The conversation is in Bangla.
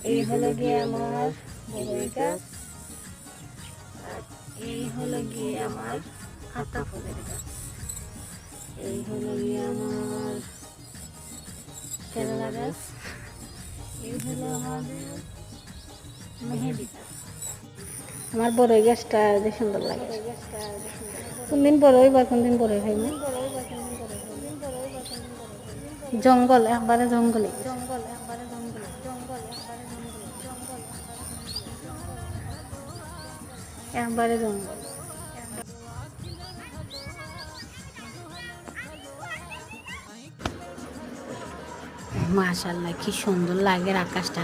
এই হলো গিয়ে আমার বড়ই গাছ, আর এই হলো গিয়ে আমার হাতা ফুলের গাছ, এই হলো গিয়ে আমার কেরলা গাছ, এই হলো আমাদের মেহেদি গাছ। আমার বড়ই গাছটা যে সুন্দর লাগে, কোনদিন বড় হইবার কোনদিন বড় হয় না। জঙ্গল একবারে জঙ্গলে, জঙ্গল একবারে জঙ্গলে, জঙ্গল একবারে জঙ্গলে, জঙ্গল একবারে জঙ্গল। মাশাআল্লাহ কি সুন্দর লাগে আকাশটা।